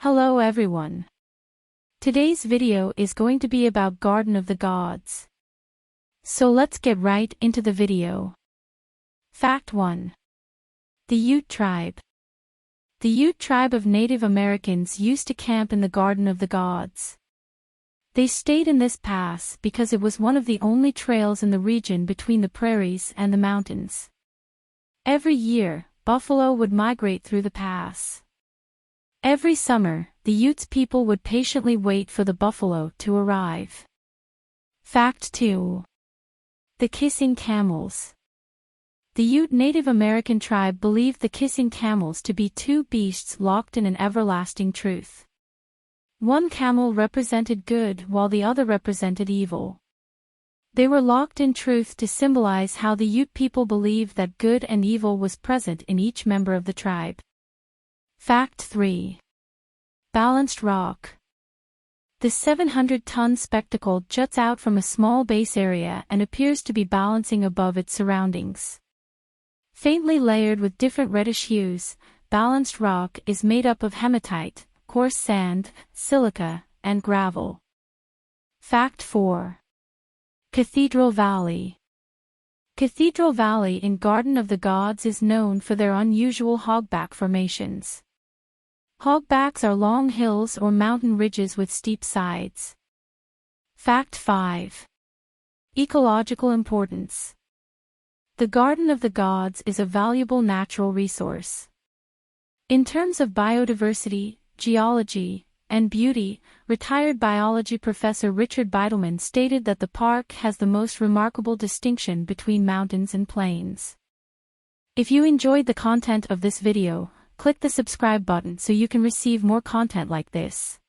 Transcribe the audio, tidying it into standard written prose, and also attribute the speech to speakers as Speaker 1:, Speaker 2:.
Speaker 1: Hello everyone. Today's video is going to be about Garden of the Gods. So let's get right into the video. Fact 1. The Ute Tribe. The Ute tribe of Native Americans used to camp in the Garden of the Gods. They stayed in this pass because it was one of the only trails in the region between the prairies and the mountains. Every year, buffalo would migrate through the pass. Every summer, the Utes people would patiently wait for the buffalo to arrive. Fact 2. The Kissing Camels. The Ute Native American tribe believed the kissing camels to be two beasts locked in an everlasting truth. One camel represented good while the other represented evil. They were locked in truth to symbolize how the Ute people believed that good and evil was present in each member of the tribe. Fact 3. Balanced Rock. The 700-ton spectacle juts out from a small base area and appears to be balancing above its surroundings. Faintly layered with different reddish hues, balanced rock is made up of hematite, coarse sand, silica, and gravel. Fact 4. Cathedral Valley. Cathedral Valley in Garden of the Gods is known for their unusual hogback formations. Hogbacks are long hills or mountain ridges with steep sides. Fact 5. Ecological importance. The Garden of the Gods is a valuable natural resource. In terms of biodiversity, geology, and beauty, retired biology professor Richard Beitelman stated that the park has the most remarkable distinction between mountains and plains. If you enjoyed the content of this video, click the subscribe button so you can receive more content like this.